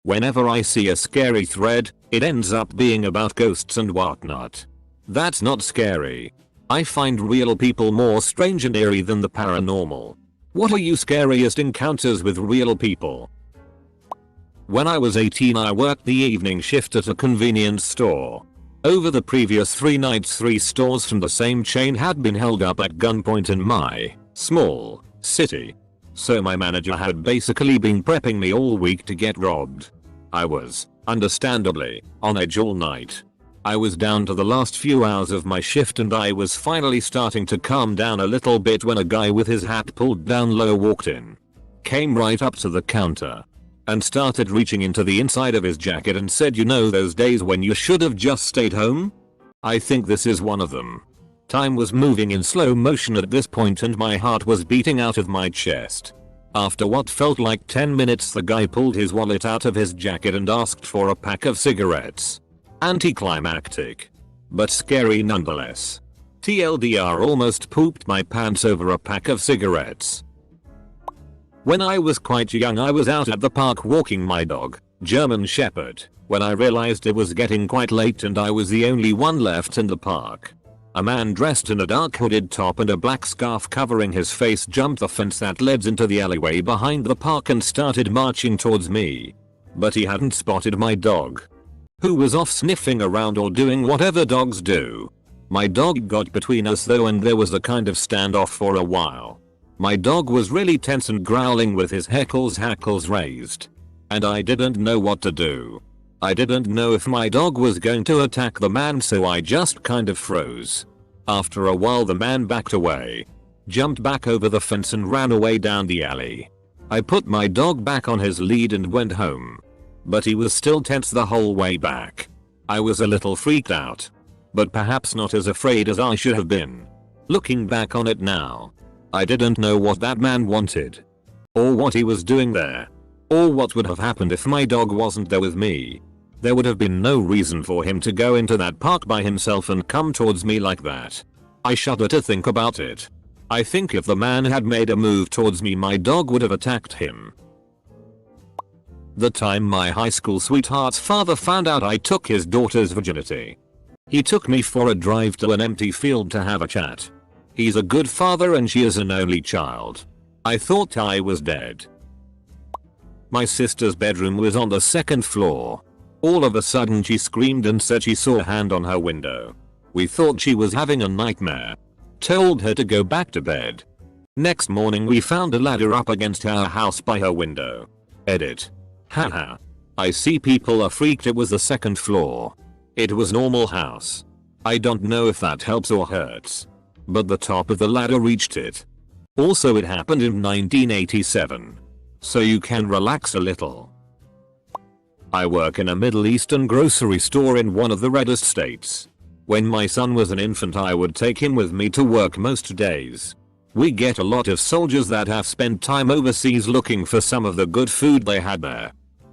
Whenever I see a scary thread, it ends up being about ghosts and whatnot. That's not scary. I find real people more strange and eerie than the paranormal. What are your scariest encounters with real people? When I was 18, I worked the evening shift at a convenience store. Over the previous 3 nights, 3 stores from the same chain had been held up at gunpoint in my small city. So my manager had basically been prepping me all week to get robbed. I was, understandably, on edge all night. I was down to the last few hours of my shift and I was finally starting to calm down a little bit when a guy with his hat pulled down low walked in. Came right up to the counter and started reaching into the inside of his jacket and said, "You know those days when you should have just stayed home? I think this is one of them." Time was moving in slow motion at this point and my heart was beating out of my chest. After what felt like 10 minutes, the guy pulled his wallet out of his jacket and asked for a pack of cigarettes. Anticlimactic, but scary nonetheless. TLDR, almost pooped my pants over a pack of cigarettes. When I was quite young, I was out at the park walking my dog, German Shepherd, when I realized it was getting quite late and I was the only one left in the park. A man dressed in a dark hooded top and a black scarf covering his face jumped the fence that led into the alleyway behind the park and started marching towards me. But he hadn't spotted my dog, who was off sniffing around or doing whatever dogs do. My dog got between us though and there was a kind of standoff for a while. My dog was really tense and growling with his hackles raised. And I didn't know what to do. I didn't know if my dog was going to attack the man, so I just kind of froze. After a while the man backed away, jumped back over the fence and ran away down the alley. I put my dog back on his lead and went home. But he was still tense the whole way back. I was a little freaked out, but perhaps not as afraid as I should have been. Looking back on it now, I didn't know what that man wanted, or what he was doing there, or what would have happened if my dog wasn't there with me. There would have been no reason for him to go into that park by himself and come towards me like that. I shudder to think about it. I think if the man had made a move towards me, my dog would have attacked him. The time my high school sweetheart's father found out I took his daughter's virginity. He took me for a drive to an empty field to have a chat. He's a good father and she is an only child. I thought I was dead. My sister's bedroom was on the 2nd floor. All of a sudden she screamed and said she saw a hand on her window. We thought she was having a nightmare. Told her to go back to bed. Next morning we found a ladder up against her house by her window. Edit. Haha. I see people are freaked. It was the 2nd floor. It was normal house. I don't know if that helps or hurts, but the top of the ladder reached it. Also it happened in 1987. So you can relax a little. I work in a Middle Eastern grocery store in one of the reddest states. When my son was an infant, I would take him with me to work most days. We get a lot of soldiers that have spent time overseas looking for some of the good food they had there.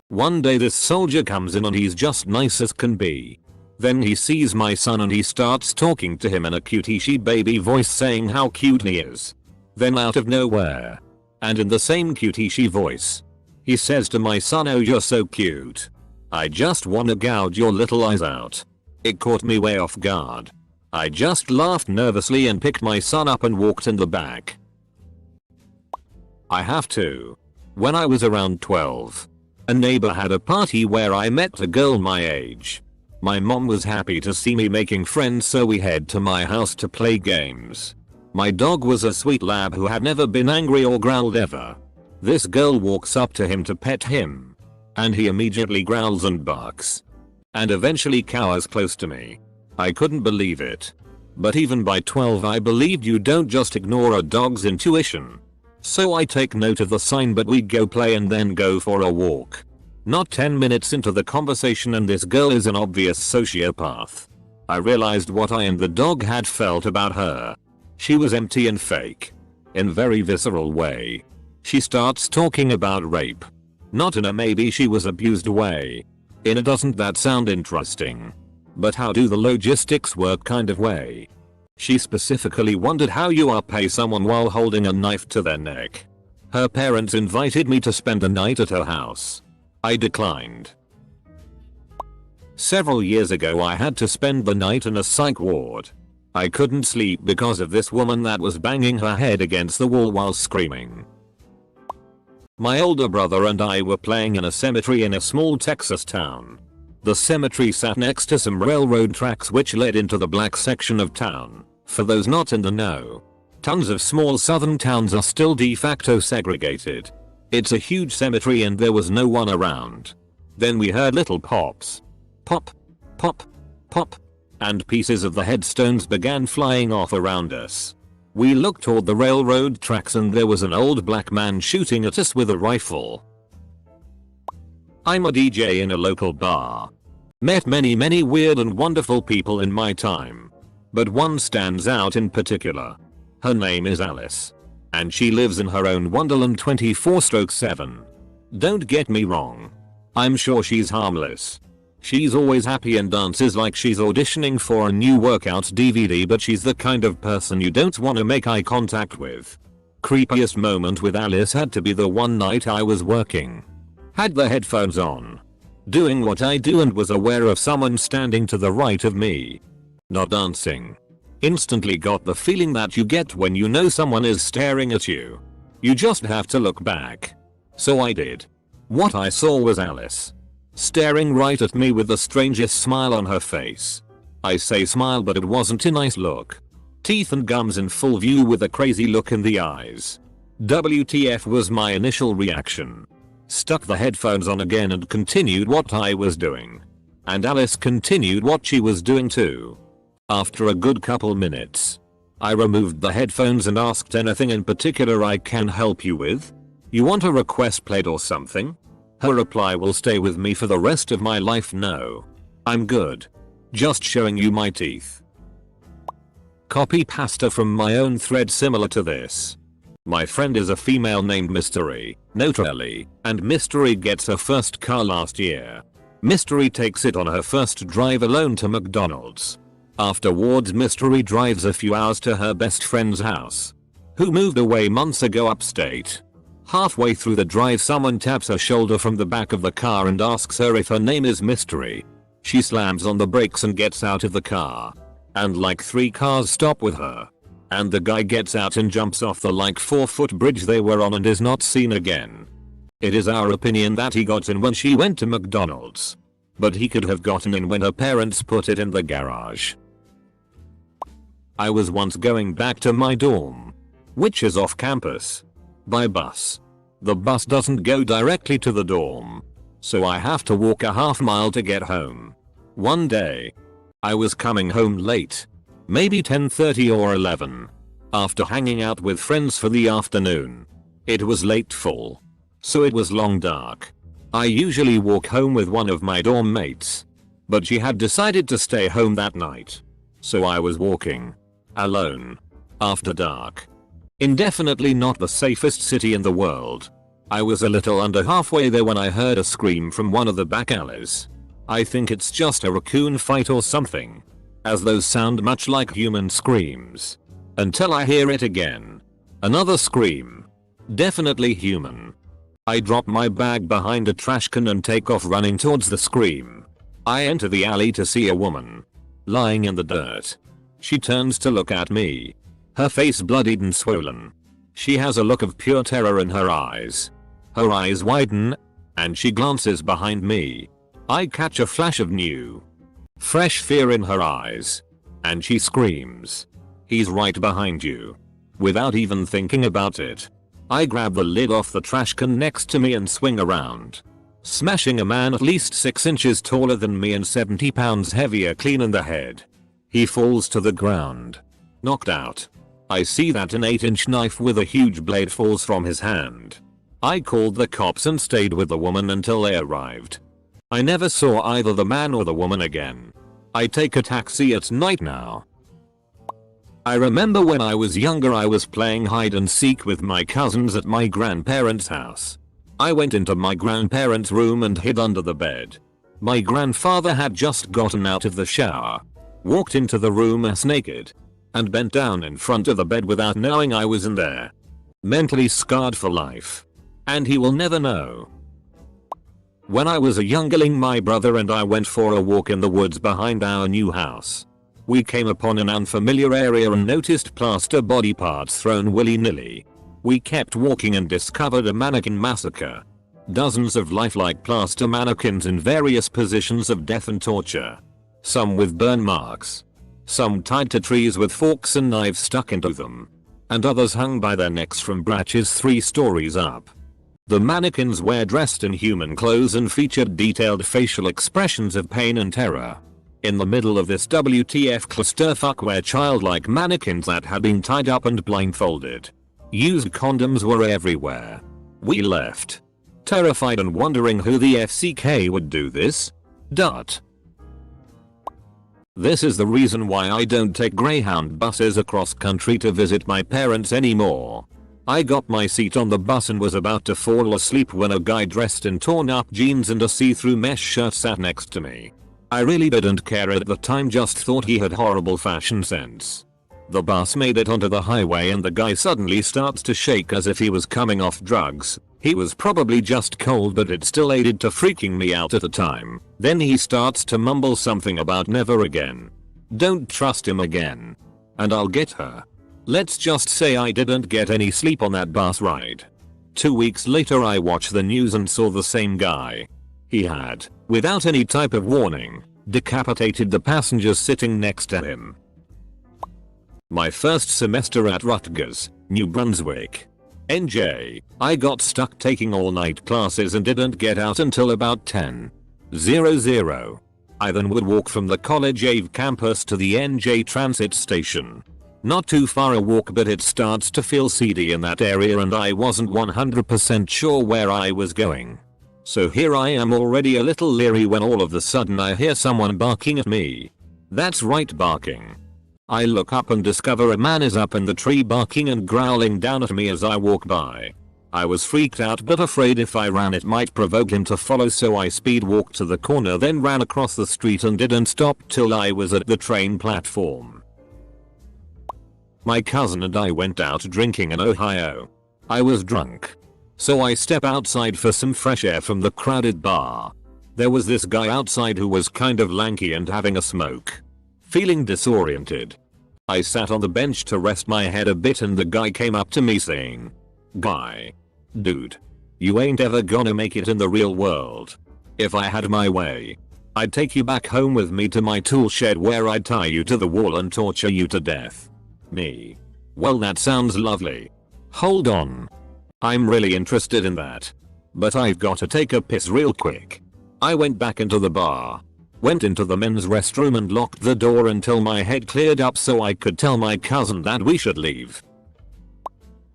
One day this soldier comes in and he's just nice as can be. Then he sees my son and he starts talking to him in a cutie baby voice, saying how cute he is. Then out of nowhere, and in the same cutie voice, he says to my son, "Oh, you're so cute. I just wanna gouge your little eyes out." It caught me way off guard. I just laughed nervously and picked my son up and walked in the back. I have to. When I was around 12, a neighbor had a party where I met a girl my age. My mom was happy to see me making friends, so we head to my house to play games. My dog was a sweet lab who had never been angry or growled ever. This girl walks up to him to pet him, and he immediately growls and barks, and eventually cowers close to me. I couldn't believe it. But even by 12 I believed you don't just ignore a dog's intuition. So I take note of the sign, but we go play and then go for a walk. Not 10 minutes into the conversation and this girl is an obvious sociopath. I realized what I and the dog had felt about her. She was empty and fake. In very visceral way. She starts talking about rape. Not in a maybe she was abused way. In a doesn't that sound interesting, but how do the logistics work kind of way. She specifically wondered how you pay someone while holding a knife to their neck. Her parents invited me to spend the night at her house. I declined. Several years ago I had to spend the night in a psych ward. I couldn't sleep because of this woman that was banging her head against the wall while screaming. My older brother and I were playing in a cemetery in a small Texas town. The cemetery sat next to some railroad tracks which led into the black section of town. For those not in the know, tons of small southern towns are still de facto segregated. It's a huge cemetery and there was no one around. Then we heard little pops. Pop, pop, pop, and pieces of the headstones began flying off around us. We looked toward the railroad tracks and there was an old black man shooting at us with a rifle. I'm a DJ in a local bar. Met many weird and wonderful people in my time. But one stands out in particular. Her name is Alice. And she lives in her own wonderland 24/7. Don't get me wrong. I'm sure she's harmless. She's always happy and dances like she's auditioning for a new workout DVD, but she's the kind of person you don't want to make eye contact with. Creepiest moment with Alice had to be the one night I was working. Had the headphones on. Doing what I do and was aware of someone standing to the right of me. Not dancing. Instantly got the feeling that you get when you know someone is staring at you. You just have to look back. So I did. What I saw was Alice. Staring right at me with the strangest smile on her face. I say smile, but it wasn't a nice look. Teeth and gums in full view with a crazy look in the eyes. WTF was my initial reaction. Stuck the headphones on again and continued what I was doing. And Alice continued what she was doing too. After a good couple minutes, I removed the headphones and asked, anything in particular I can help you with? You want a request played or something? Her reply will stay with me for the rest of my life. No. I'm good. Just showing you my teeth. Copy pasta from my own thread similar to this. My friend is a female named Mystery, notorily, and Mystery gets her first car last year. Mystery takes it on her first drive alone to McDonald's. Afterwards Mystery drives a few hours to her best friend's house, who moved away months ago upstate. Halfway through the drive someone taps her shoulder from the back of the car and asks her if her name is Mystery. She slams on the brakes and gets out of the car. And like 3 cars stop with her. And the guy gets out and jumps off the like 4-foot bridge they were on and is not seen again. It is our opinion that he got in when she went to McDonald's. But he could have gotten in when her parents put it in the garage. I was once going back to my dorm, which is off campus, by bus. The bus doesn't go directly to the dorm, so I have to walk a half mile to get home. One day, I was coming home late, maybe 10:30 or 11, after hanging out with friends for the afternoon. It was late fall, so it was long dark. I usually walk home with one of my dorm mates, but she had decided to stay home that night, so I was walking alone after dark. In definitely not the safest city in the world. I was a little under halfway there when I heard a scream from one of the back alleys. I think it's just a raccoon fight or something, as those sound much like human screams. Until I hear it again. Another scream. Definitely human. I drop my bag behind a trash can and take off running towards the scream. I enter the alley to see a woman lying in the dirt. She turns to look at me. Her face bloodied and swollen. She has a look of pure terror in her eyes. Her eyes widen, and she glances behind me. I catch a flash of new, fresh fear in her eyes. And she screams, "He's right behind you." Without even thinking about it, I grab the lid off the trash can next to me and swing around, smashing a man at least 6 inches taller than me and 70 pounds heavier clean in the head. He falls to the ground, knocked out. I see that an 8-inch knife with a huge blade falls from his hand. I called the cops and stayed with the woman until they arrived. I never saw either the man or the woman again. I take a taxi at night now. I remember when I was younger I was playing hide and seek with my cousins at my grandparents' house. I went into my grandparents' room and hid under the bed. My grandfather had just gotten out of the shower, walked into the room ass naked, and bent down in front of the bed without knowing I was in there. Mentally scarred for life. And he will never know. When I was a youngling, my brother and I went for a walk in the woods behind our new house. We came upon an unfamiliar area and noticed plaster body parts thrown willy-nilly. We kept walking and discovered a mannequin massacre. Dozens of lifelike plaster mannequins in various positions of death and torture. Some with burn marks. Some tied to trees with forks and knives stuck into them. And others hung by their necks from branches 3 stories up. The mannequins were dressed in human clothes and featured detailed facial expressions of pain and terror. In the middle of this WTF clusterfuck were childlike mannequins that had been tied up and blindfolded. Used condoms were everywhere. We left, terrified and wondering who the FCK would do this. This is the reason why I don't take Greyhound buses across country to visit my parents anymore. I got my seat on the bus and was about to fall asleep when a guy dressed in torn up jeans and a see-through mesh shirt sat next to me. I really didn't care at the time, just thought he had horrible fashion sense. The bus made it onto the highway and the guy suddenly starts to shake as if he was coming off drugs. He was probably just cold, but it still aided to freaking me out at the time. Then he starts to mumble something about never again. Don't trust him again. And I'll get her. Let's just say I didn't get any sleep on that bus ride. 2 weeks later I watched the news and saw the same guy. He had, without any type of warning, decapitated the passengers sitting next to him. My first semester at Rutgers, New Brunswick, NJ, I got stuck taking all-night classes and didn't get out until about 10:00. I then would walk from the College Ave campus to the NJ transit station. Not too far a walk, but it starts to feel seedy in that area and I wasn't 100% sure where I was going. So here I am already a little leery when all of a sudden I hear someone barking at me. That's right, barking. I look up and discover a man is up in the tree barking and growling down at me as I walk by. I was freaked out but afraid if I ran it might provoke him to follow, so I speed walked to the corner, then ran across the street and didn't stop till I was at the train platform. My cousin and I went out drinking in Ohio. I was drunk. So I step outside for some fresh air from the crowded bar. There was this guy outside who was kind of lanky and having a smoke. Feeling disoriented, I sat on the bench to rest my head a bit and the guy came up to me saying, "Guy, dude, you ain't ever gonna make it in the real world. If I had my way, I'd take you back home with me to my tool shed where I'd tie you to the wall and torture you to death." Me. Well, that sounds lovely. Hold on. I'm really interested in that. But I've got to take a piss real quick. I went back into the bar. Went into the men's restroom and locked the door until my head cleared up so I could tell my cousin that we should leave.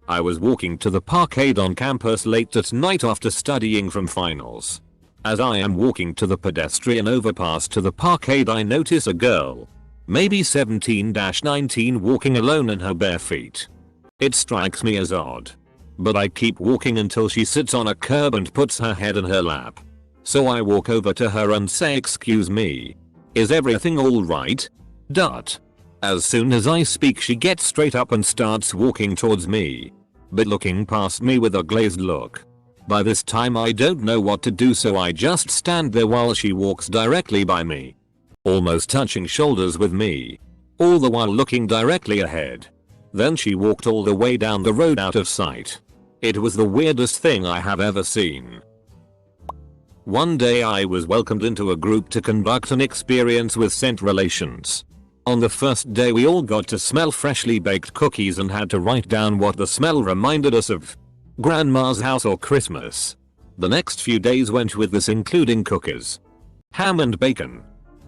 I was walking to the parkade on campus late at night after studying from finals. As I am walking to the pedestrian overpass to the parkade, I notice a girl, maybe 17-19, walking alone in her bare feet. It strikes me as odd. But I keep walking until she sits on a curb and puts her head in her lap. So I walk over to her and say, "Excuse me. Is everything alright?" As soon as I speak, she gets straight up and starts walking towards me, but looking past me with a glazed look. By this time I don't know what to do, so I just stand there while she walks directly by me, almost touching shoulders with me, all the while looking directly ahead. Then she walked all the way down the road out of sight. It was the weirdest thing I have ever seen. One day I was welcomed into a group to conduct an experience with scent relations. On the first day we all got to smell freshly baked cookies and had to write down what the smell reminded us of. Grandma's house or Christmas. The next few days went with this, including cookies, ham and bacon.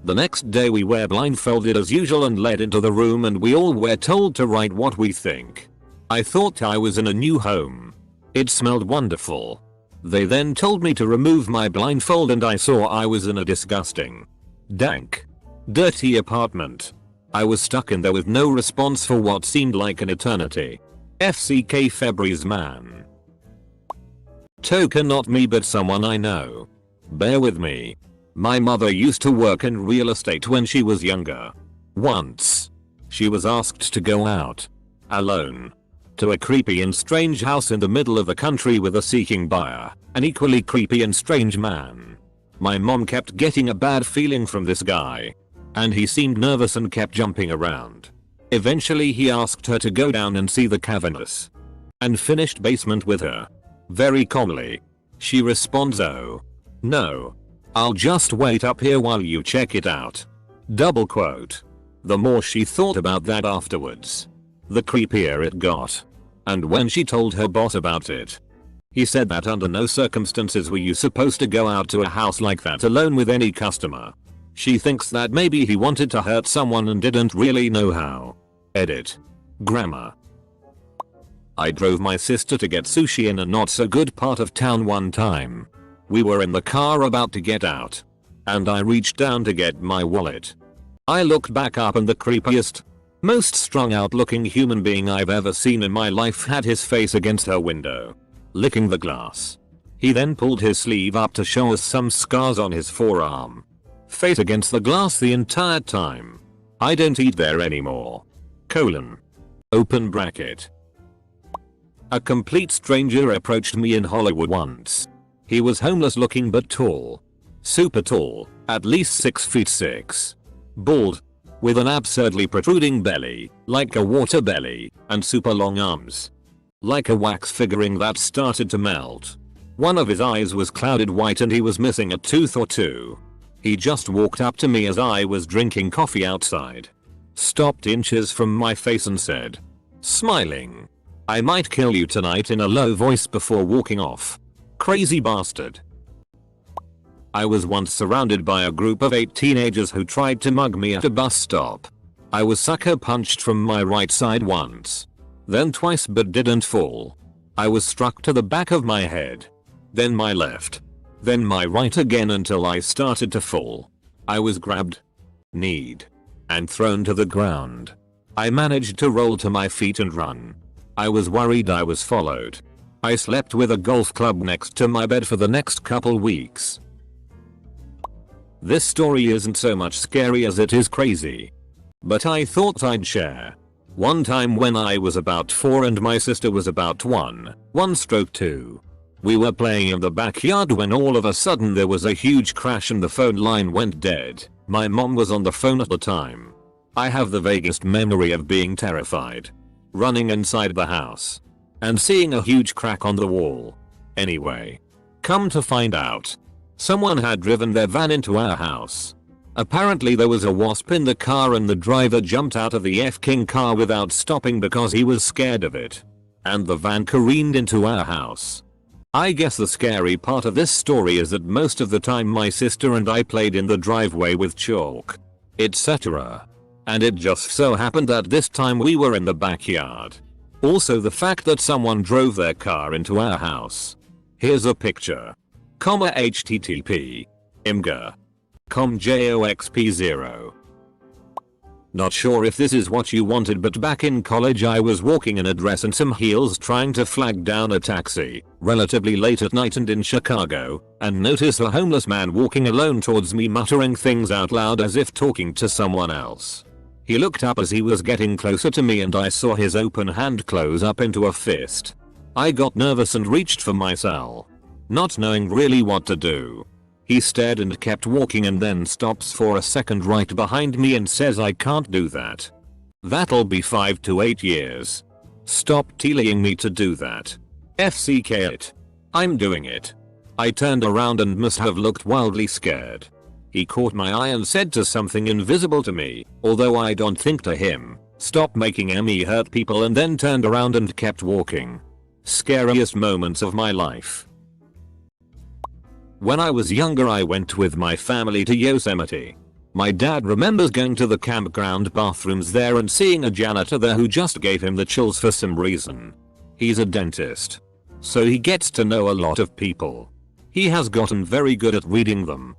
The next day we were blindfolded as usual and led into the room, and we all were told to write what we think. I thought I was in a new home. It smelled wonderful. They then told me to remove my blindfold and I saw I was in a disgusting, dank, dirty apartment. I was stuck in there with no response for what seemed like an eternity. FCK February's man. Token, not me but someone I know. Bear with me. My mother used to work in real estate when she was younger. Once, she was asked to go out alone to a creepy and strange house in the middle of the country with a seeking buyer, an equally creepy and strange man. My mom kept getting a bad feeling from this guy. And he seemed nervous and kept jumping around. Eventually he asked her to go down and see the cavernous and finished basement with her. Very calmly. She responds, "Oh. No. I'll just wait up here while you check it out." Double quote. The more she thought about that afterwards, the creepier it got. And when she told her boss about it, he said that under no circumstances were you supposed to go out to a house like that alone with any customer. She thinks that maybe he wanted to hurt someone and didn't really know how. Edit. Grammar. I drove my sister to get sushi in a not so good part of town one time. We were in the car about to get out. And I reached down to get my wallet. I looked back up and the creepiest, most strung out looking human being I've ever seen in my life had his face against her window, licking the glass. He then pulled his sleeve up to show us some scars on his forearm. Face against the glass the entire time. I don't eat there anymore. Colon. Open bracket. A complete stranger approached me in Hollywood once. He was homeless looking but tall. Super tall, at least 6'6". Bald. With an absurdly protruding belly, like a water belly, and super long arms. Like a wax figuring that started to melt. One of his eyes was clouded white and he was missing a tooth or two. He just walked up to me as I was drinking coffee outside. Stopped inches from my face and said, smiling, "I might kill you tonight," in a low voice before walking off. Crazy bastard. I was once surrounded by a group of 8 teenagers who tried to mug me at a bus stop. I was sucker punched from my right side once. Then twice but didn't fall. I was struck to the back of my head. Then my left. Then my right again until I started to fall. I was grabbed, kneed, and thrown to the ground. I managed to roll to my feet and run. I was worried I was followed. I slept with a golf club next to my bed for the next couple weeks. This story isn't so much scary as it is crazy. But I thought I'd share. One time when I was about 4 and my sister was about 1/2. We were playing in the backyard when all of a sudden there was a huge crash and the phone line went dead. My mom was on the phone at the time. I have the vaguest memory of being terrified. Running inside the house. And seeing a huge crack on the wall. Anyway. Come to find out. Someone had driven their van into our house. Apparently there was a wasp in the car and the driver jumped out of the f-king car without stopping because he was scared of it. And the van careened into our house. I guess the scary part of this story is that most of the time my sister and I played in the driveway with chalk, etc. And it just so happened that this time we were in the backyard. Also the fact that someone drove their car into our house. Here's a picture. http. imgur. joxp0. Not sure if this is what you wanted, but back in college I was walking in a dress and some heels trying to flag down a taxi, relatively late at night and in Chicago, and noticed a homeless man walking alone towards me muttering things out loud as if talking to someone else. He looked up as he was getting closer to me and I saw his open hand close up into a fist. I got nervous and reached for my cell, not knowing really what to do. He stared and kept walking and then stops for a second right behind me and says, "I can't do that. That'll be 5 to 8 years. Stop telling me to do that. FCK it. I'm doing it." I turned around and must have looked wildly scared. He caught my eye and said to something invisible to me, although I don't think to him, "Stop making me hurt people," and then turned around and kept walking. Scariest moments of my life. When I was younger I went with my family to Yosemite. My dad remembers going to the campground bathrooms there and seeing a janitor there who just gave him the chills for some reason. He's a dentist, so he gets to know a lot of people. He has gotten very good at reading them.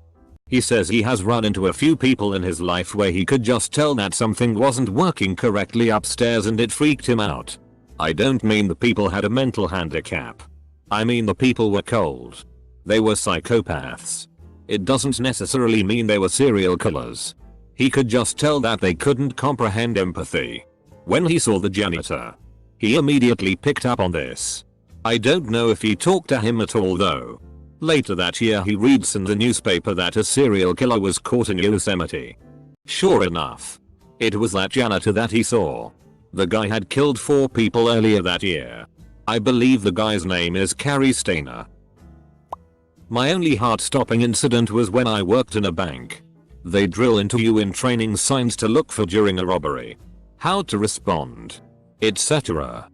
He says he has run into a few people in his life where he could just tell that something wasn't working correctly upstairs and it freaked him out. I don't mean the people had a mental handicap. I mean the people were cold. They were psychopaths. It doesn't necessarily mean they were serial killers. He could just tell that they couldn't comprehend empathy. When he saw the janitor, He immediately picked up on this. I don't know if he talked to him at all though. Later that year he reads in the newspaper that a serial killer was caught in Yosemite. Sure enough, it was that janitor that he saw. The guy had killed 4 people earlier that year. I believe the guy's name is Cary Stayner. My only heart-stopping incident was when I worked in a bank. They drill into you in training signs to look for during a robbery, how to respond, etc.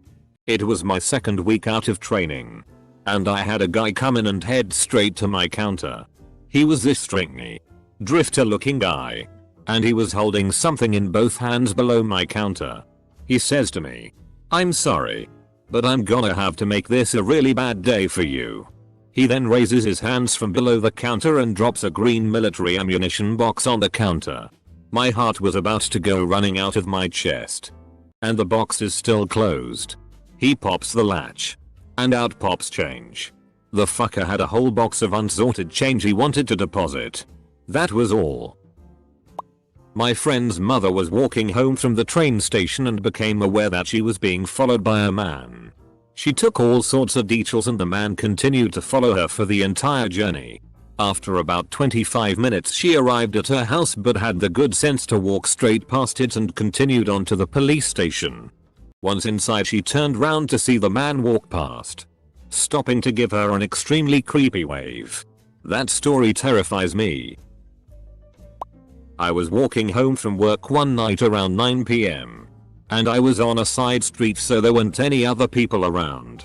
It was my second week out of training, and I had a guy come in and head straight to my counter. He was this stringy, drifter looking guy, and he was holding something in both hands below my counter. He says to me, "I'm sorry, but I'm gonna have to make this a really bad day for you." He then raises his hands from below the counter and drops a green military ammunition box on the counter. My heart was about to go running out of my chest. And the box is still closed. He pops the latch, and out pops change. The fucker had a whole box of unsorted change he wanted to deposit. That was all. My friend's mother was walking home from the train station and became aware that she was being followed by a man. She took all sorts of details and the man continued to follow her for the entire journey. After about 25 minutes she arrived at her house but had the good sense to walk straight past it and continued on to the police station. Once inside she turned round to see the man walk past, stopping to give her an extremely creepy wave. That story terrifies me. I was walking home from work one night around 9 PM. And I was on a side street so there weren't any other people around.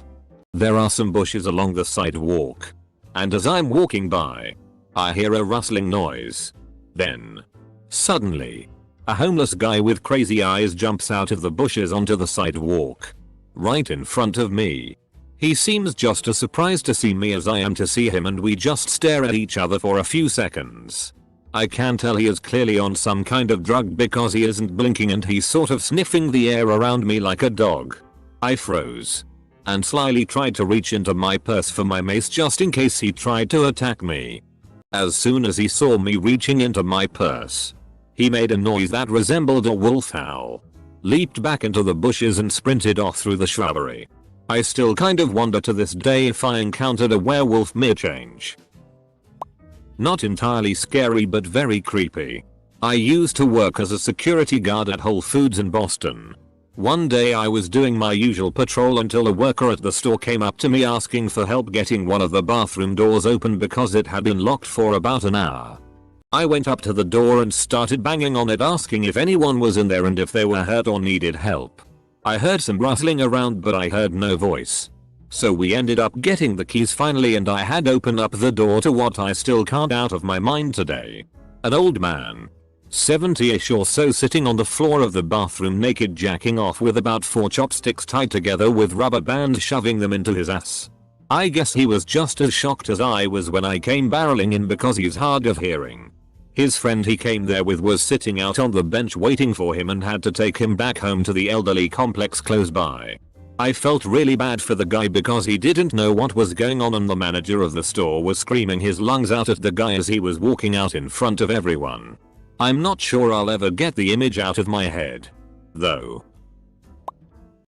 There are some bushes along the sidewalk. And as I'm walking by, I hear a rustling noise. Then, suddenly, a homeless guy with crazy eyes jumps out of the bushes onto the sidewalk, right in front of me. He seems just as surprised to see me as I am to see him and we just stare at each other for a few seconds. I can tell he is clearly on some kind of drug because he isn't blinking and he's sort of sniffing the air around me like a dog. I froze and slyly tried to reach into my purse for my mace just in case he tried to attack me. As soon as he saw me reaching into my purse, he made a noise that resembled a wolf howl, leaped back into the bushes and sprinted off through the shrubbery. I still kind of wonder to this day if I encountered a werewolf mid-change. Not entirely scary but very creepy. I used to work as a security guard at Whole Foods in Boston. One day I was doing my usual patrol until a worker at the store came up to me asking for help getting one of the bathroom doors open because it had been locked for about an hour. I went up to the door and started banging on it asking if anyone was in there and if they were hurt or needed help. I heard some rustling around but I heard no voice. So we ended up getting the keys finally and I had opened up the door to what I still can't out of my mind today. An old man, 70ish or so, sitting on the floor of the bathroom naked, jacking off with about 4 chopsticks tied together with rubber bands shoving them into his ass. I guess he was just as shocked as I was when I came barreling in because he's hard of hearing. His friend he came there with was sitting out on the bench waiting for him and had to take him back home to the elderly complex close by. I felt really bad for the guy because he didn't know what was going on and the manager of the store was screaming his lungs out at the guy as he was walking out in front of everyone. I'm not sure I'll ever get the image out of my head, though.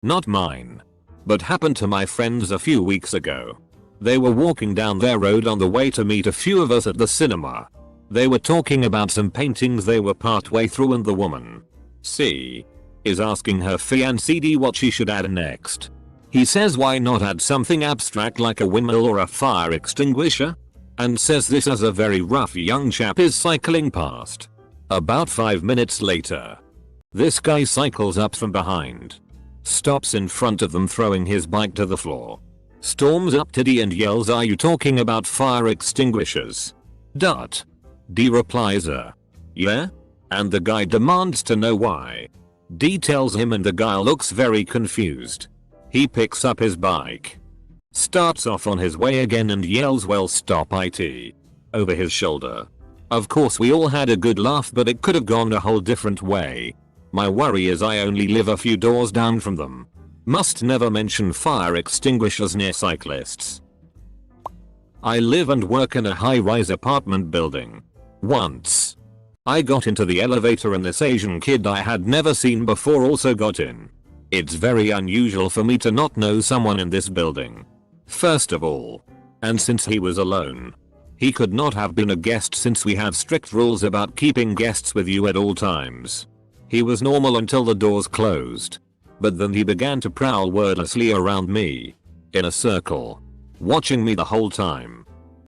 Not mine, but happened to my friends a few weeks ago. They were walking down their road on the way to meet a few of us at the cinema. They were talking about some paintings they were partway through and the woman, C, is asking her fiancé what she should add next. He says why not add something abstract like a windmill or a fire extinguisher? And says this as a very rough young chap is cycling past. About 5 minutes later, this guy cycles up from behind, stops in front of them throwing his bike to the floor, storms up to D and yells, "Are you talking about fire extinguishers?" D replies, "Yeah?" And the guy demands to know why. D tells him and the guy looks very confused. He picks up his bike, starts off on his way again and yells, "Well, stop it," over his shoulder. Of course we all had a good laugh but it could have gone a whole different way. My worry is I only live a few doors down from them. Must never mention fire extinguishers near cyclists. I live and work in a high-rise apartment building. Once, I got into the elevator and this Asian kid I had never seen before also got in. It's very unusual for me to not know someone in this building. First of all, and since he was alone, he could not have been a guest since we have strict rules about keeping guests with you at all times. He was normal until the doors closed. But then he began to prowl wordlessly around me, in a circle, watching me the whole time.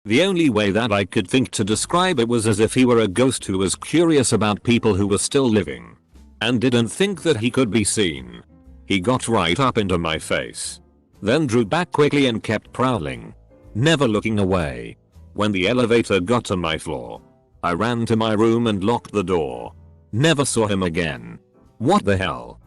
The only way that I could think to describe it was as if he were a ghost who was curious about people who were still living, and didn't think that he could be seen. He got right up into my face, then drew back quickly and kept prowling, never looking away. When the elevator got to my floor, I ran to my room and locked the door. Never saw him again. What the hell?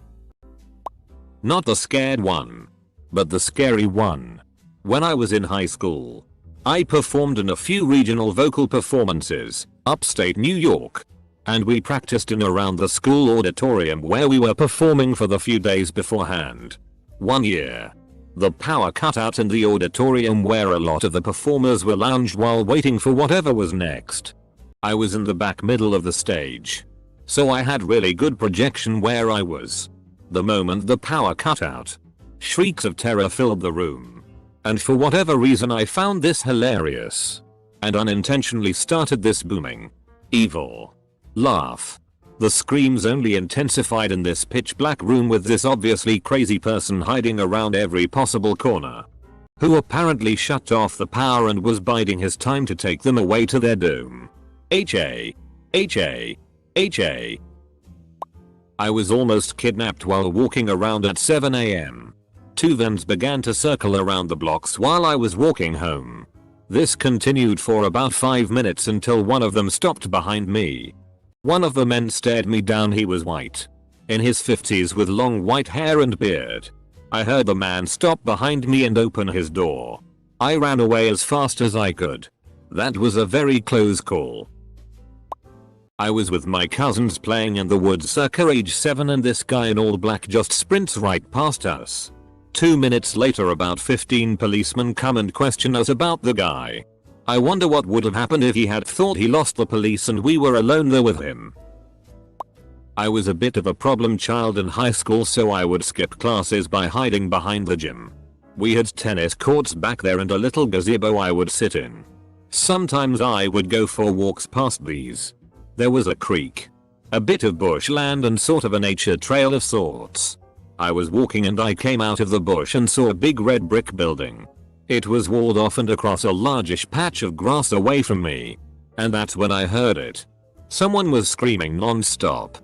Not the scared one, but the scary one. When I was in high school, I performed in a few regional vocal performances, upstate New York, and we practiced in around the school auditorium where we were performing for the few days beforehand. One year, the power cut out in the auditorium where a lot of the performers were lounged while waiting for whatever was next. I was in the back middle of the stage, so I had really good projection where I was. The moment the power cut out, shrieks of terror filled the room. And for whatever reason I found this hilarious, and unintentionally started this booming, evil laugh. The screams only intensified in this pitch black room with this obviously crazy person hiding around every possible corner, who apparently shut off the power and was biding his time to take them away to their doom. H.A. I was almost kidnapped while walking around at 7 AM. Two vans began to circle around the blocks while I was walking home. This continued for about 5 minutes until one of them stopped behind me. One of the men stared me down. He was white, in his 50s with long white hair and beard. I heard the man stop behind me and open his door. I ran away as fast as I could. That was a very close call. I was with my cousins playing in the woods circa age 7 and this guy in all black just sprints right past us. 2 minutes later about 15 policemen come and question us about the guy. I wonder what would have happened if he had thought he lost the police and we were alone there with him. I was a bit of a problem child in high school, so I would skip classes by hiding behind the gym. We had tennis courts back there and a little gazebo I would sit in. Sometimes I would go for walks past these. There was a creek, a bit of bushland and sort of a nature trail of sorts. I was walking and I came out of the bush and saw a big red brick building. It was walled off and across a largish patch of grass away from me. And that's when I heard it. Someone was screaming non-stop.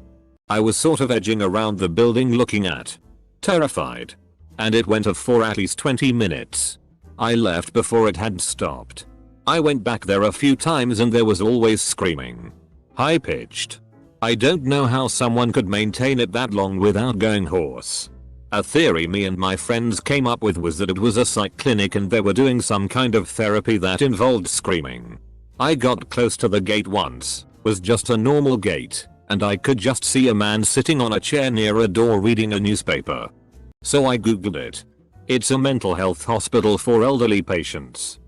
I was sort of edging around the building looking at, terrified. And it went on for at least 20 minutes. I left before it had stopped. I went back there a few times and there was always screaming. High pitched. I don't know how someone could maintain it that long without going hoarse. A theory me and my friends came up with was that it was a psych clinic and they were doing some kind of therapy that involved screaming. I got close to the gate once, was just a normal gate, and I could just see a man sitting on a chair near a door reading a newspaper. So I googled it. It's a mental health hospital for elderly patients.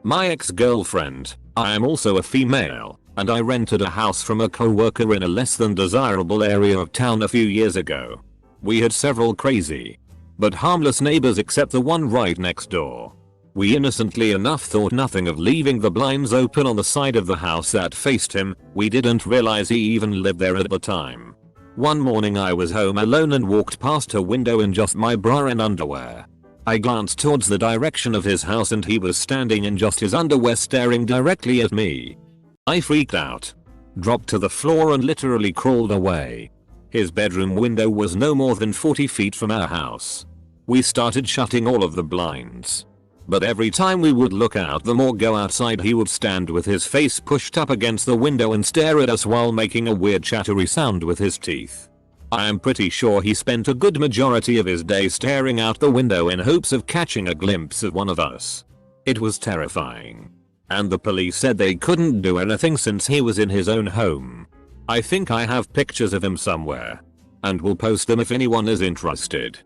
My ex-girlfriend, I am also a female, and I rented a house from a co-worker in a less than desirable area of town a few years ago. We had several crazy, but harmless neighbors except the one right next door. We innocently enough thought nothing of leaving the blinds open on the side of the house that faced him. We didn't realize he even lived there at the time. One morning I was home alone and walked past her window in just my bra and underwear. I glanced towards the direction of his house and he was standing in just his underwear staring directly at me. I freaked out, dropped to the floor and literally crawled away. His bedroom window was no more than 40 feet from our house. We started shutting all of the blinds. But every time we would look out them or go outside he would stand with his face pushed up against the window and stare at us while making a weird chattery sound with his teeth. I am pretty sure he spent a good majority of his day staring out the window in hopes of catching a glimpse of one of us. It was terrifying. And the police said they couldn't do anything since he was in his own home. I think I have pictures of him somewhere, and will post them if anyone is interested.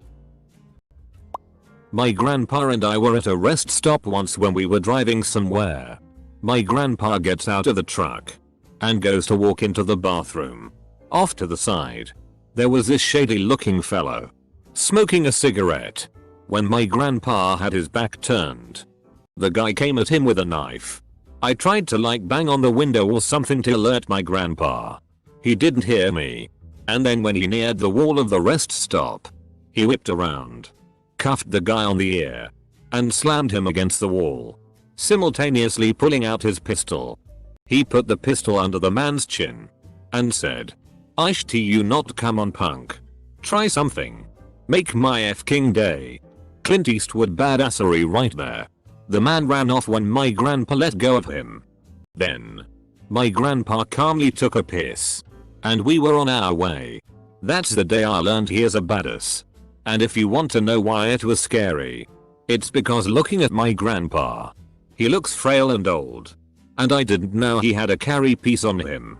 My grandpa and I were at a rest stop once when we were driving somewhere. My grandpa gets out of the truck and goes to walk into the bathroom. Off to the side, There was this shady looking fellow smoking a cigarette when my grandpa had his back turned. The guy came at him with a knife. I tried to bang on the window or something to alert my grandpa. He didn't hear me. And then when he neared the wall of the rest stop, he whipped around, cuffed the guy on the ear, and slammed him against the wall, simultaneously pulling out his pistol. He put the pistol under the man's chin and said, "Ish to you not, come on punk. Try something. Make my f-king day." Clint Eastwood badassery right there. The man ran off when my grandpa let go of him. Then, my grandpa calmly took a piss, and we were on our way. That's the day I learned he is a badass. And if you want to know why it was scary, it's because looking at my grandpa, he looks frail and old. And I didn't know he had a carry piece on him.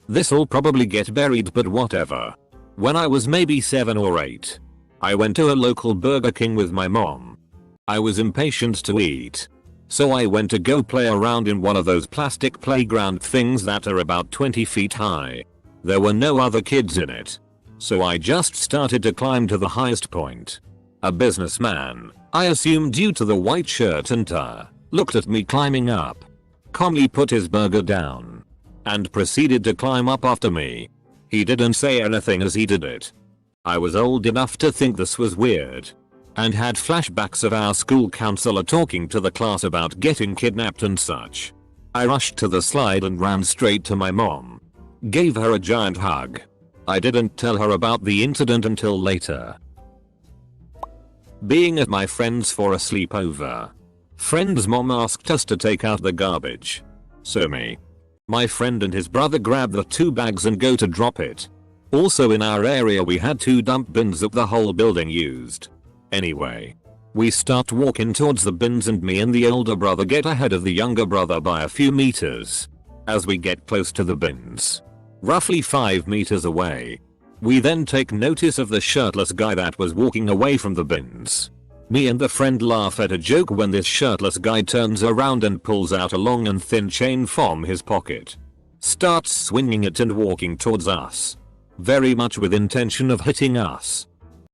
This'll probably get buried, but whatever. When I was maybe 7 or 8, I went to a local Burger King with my mom. I was impatient to eat, so I went to go play around in one of those plastic playground things that are about 20 feet high. There were no other kids in it, so I just started to climb to the highest point. A businessman, I assume due to the white shirt and tie, looked at me climbing up, calmly put his burger down, and proceeded to climb up after me. He didn't say anything as he did it. I was old enough to think this was weird, and had flashbacks of our school counselor talking to the class about getting kidnapped and such. I rushed to the slide and ran straight to my mom. Gave her a giant hug. I didn't tell her about the incident until later. Being at my friend's for a sleepover. Friend's mom asked us to take out the garbage. So me, my friend and his brother grab the 2 bags and go to drop it. Also in our area we had 2 dump bins that the whole building used. Anyway, we start walking towards the bins and me and the older brother get ahead of the younger brother by a few meters. As we get close to the bins, roughly 5 meters away, we then take notice of the shirtless guy that was walking away from the bins. Me and the friend laugh at a joke when this shirtless guy turns around and pulls out a long and thin chain from his pocket. Starts swinging it and walking towards us, very much with intention of hitting us.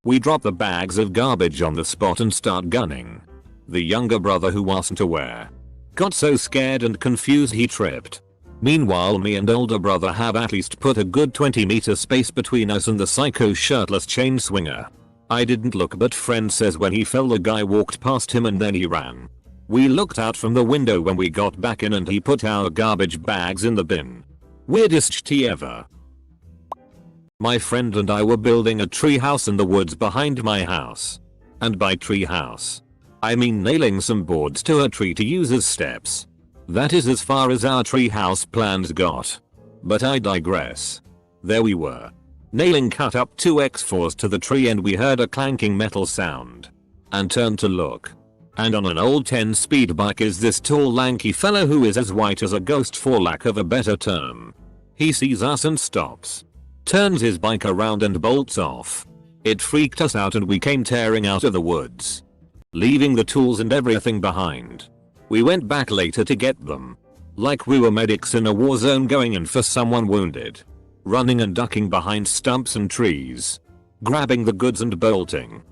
We drop the bags of garbage on the spot and start gunning. The younger brother, who wasn't aware, got so scared and confused he tripped. Meanwhile me and older brother have at least put a good 20-meter space between us and the psycho shirtless chain swinger. I didn't look, but friend says when he fell the guy walked past him and then he ran. We looked out from the window when we got back in and he put our garbage bags in the bin. Weirdest tea ever. My friend and I were building a tree house in the woods behind my house. And by tree house, I mean nailing some boards to a tree to use as steps. That is as far as our tree house plans got. But I digress. There we were, nailing cut up 2 X4s to the tree, and we heard a clanking metal sound. And turned to look. And on an old 10-speed bike is this tall lanky fellow who is as white as a ghost, for lack of a better term. He sees us and stops. Turns his bike around and bolts off. It freaked us out and we came tearing out of the woods, leaving the tools and everything behind. We went back later to get them, like we were medics in a war zone going in for someone wounded. Running and ducking behind stumps and trees, grabbing the goods and bolting.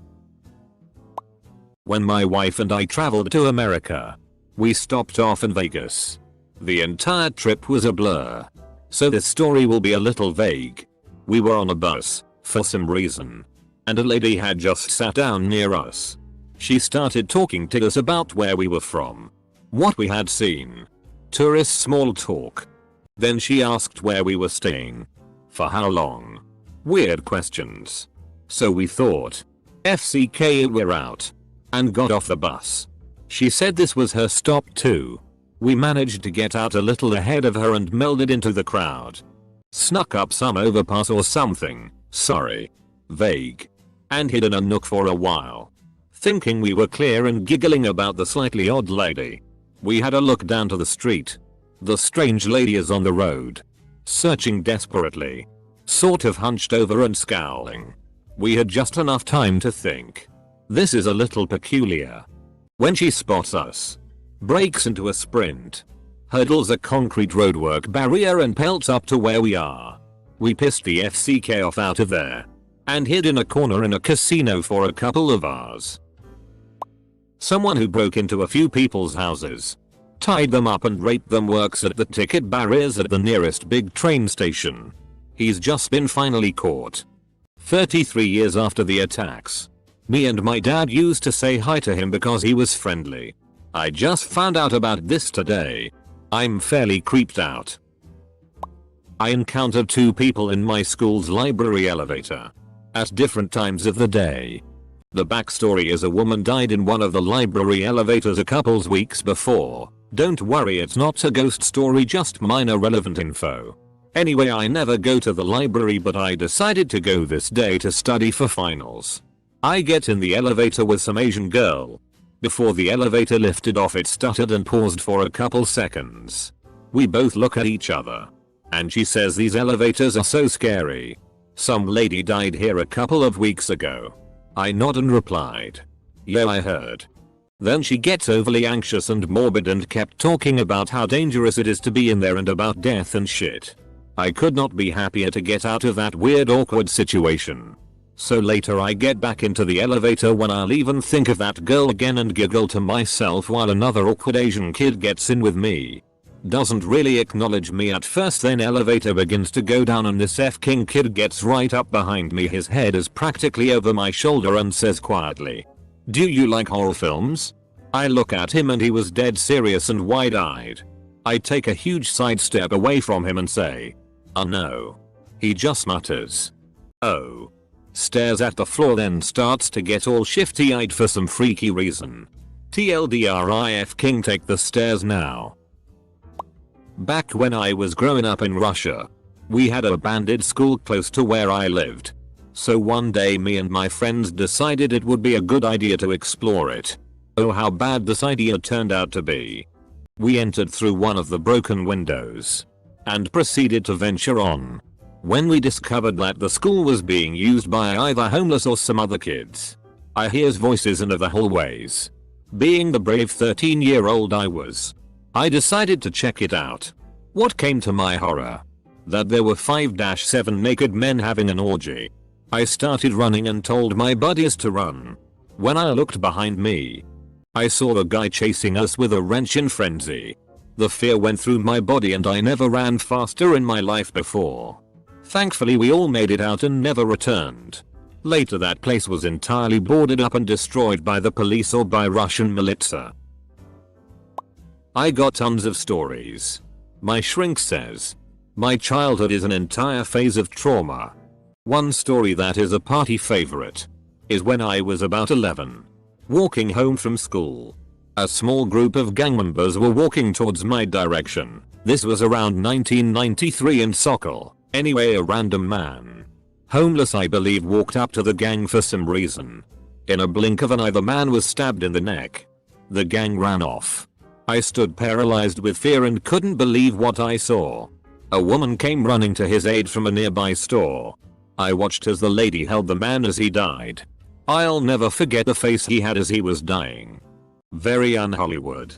When my wife and I traveled to America, we stopped off in Vegas. The entire trip was a blur, so this story will be a little vague. We were on a bus, for some reason, and a lady had just sat down near us. She started talking to us about where we were from, what we had seen. Tourist small talk. Then she asked where we were staying. For how long? Weird questions. So we thought, FCK, we're out, and got off the bus. She said this was her stop too. We managed to get out a little ahead of her and melded into the crowd. Snuck up some overpass or something, sorry, vague, and hid in a nook for a while. Thinking we were clear and giggling about the slightly odd lady, we had a look down to the street. The strange lady is on the road, searching desperately, sort of hunched over and scowling. We had just enough time to think, this is a little peculiar. When she spots us, breaks into a sprint, hurdles a concrete roadwork barrier and pelts up to where we are. We pissed the FCK off out of there and hid in a corner in a casino for a couple of hours. Someone who broke into a few people's houses, tied them up and raped them works at the ticket barriers at the nearest big train station. He's just been finally caught. 33 years after the attacks. Me and my dad used to say hi to him because he was friendly. I just found out about this today. I'm fairly creeped out. I encountered two people in my school's library elevator at different times of the day. The backstory is a woman died in one of the library elevators a couple weeks before. Don't worry, it's not a ghost story, just minor relevant info. Anyway, I never go to the library, but I decided to go this day to study for finals. I get in the elevator with some Asian girl. Before the elevator lifted off, it stuttered and paused for a couple seconds. We both look at each other. And she says, "These elevators are so scary. Some lady died here a couple of weeks ago." I nod and replied, "Yeah, I heard." Then she gets overly anxious and morbid and kept talking about how dangerous it is to be in there and about death and shit. I could not be happier to get out of that weird awkward situation. So later I get back into the elevator when I'll even think of that girl again and giggle to myself while another awkward Asian kid gets in with me. Doesn't really acknowledge me at first, then elevator begins to go down and this F-king kid gets right up behind me. His head is practically over my shoulder and says quietly, "Do you like horror films?" I look at him and he was dead serious and wide-eyed. I take a huge sidestep away from him and say, "Oh no." He just mutters, "Oh." Stares at the floor, then starts to get all shifty-eyed for some freaky reason. TLDR, F-king take the stairs now. Back when I was growing up in Russia, we had a abandoned school close to where I lived. So one day me and my friends decided it would be a good idea to explore it. Oh, how bad this idea turned out to be. We entered through one of the broken windows and proceeded to venture on. When we discovered that the school was being used by either homeless or some other kids. I hears voices in the hallways. Being the brave 13-year-old I was, I decided to check it out. What came to my horror? That there were 5-7 naked men having an orgy. I started running and told my buddies to run. When I looked behind me, I saw a guy chasing us with a wrench in frenzy. The fear went through my body and I never ran faster in my life before. Thankfully we all made it out and never returned. Later that place was entirely boarded up and destroyed by the police or by Russian militia. I got tons of stories. My shrink says, "My childhood is an entire phase of trauma. One story that is a party favorite is when I was about 11. Walking home from school. A small group of gang members were walking towards my direction. This was around 1993 in Sokol. Anyway, a random man, homeless I believe, walked up to the gang for some reason. In a blink of an eye the man was stabbed in the neck. The gang ran off. I stood paralyzed with fear and couldn't believe what I saw. A woman came running to his aid from a nearby store. I watched as the lady held the man as he died. I'll never forget the face he had as he was dying. Very un-Hollywood.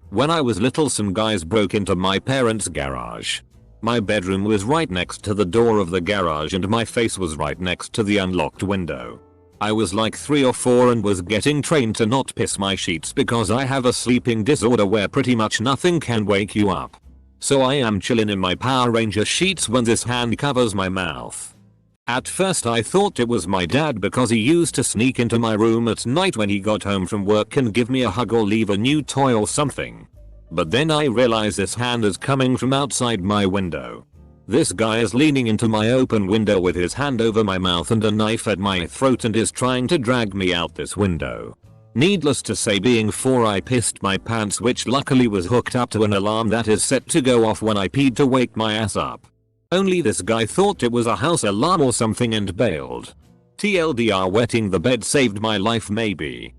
When I was little, some guys broke into my parents' garage. My bedroom was right next to the door of the garage and my face was right next to the unlocked window. I was like 3 or 4 and was getting trained to not piss my sheets because I have a sleeping disorder where pretty much nothing can wake you up. So I am chillin' in my Power Ranger sheets when this hand covers my mouth. At first I thought it was my dad because he used to sneak into my room at night when he got home from work and give me a hug or leave a new toy or something. But then I realize this hand is coming from outside my window. This guy is leaning into my open window with his hand over my mouth and a knife at my throat and is trying to drag me out this window. Needless to say, being 4, I pissed my pants, which luckily was hooked up to an alarm that is set to go off when I peed to wake my ass up. Only this guy thought it was a house alarm or something and bailed. TLDR, wetting the bed saved my life maybe.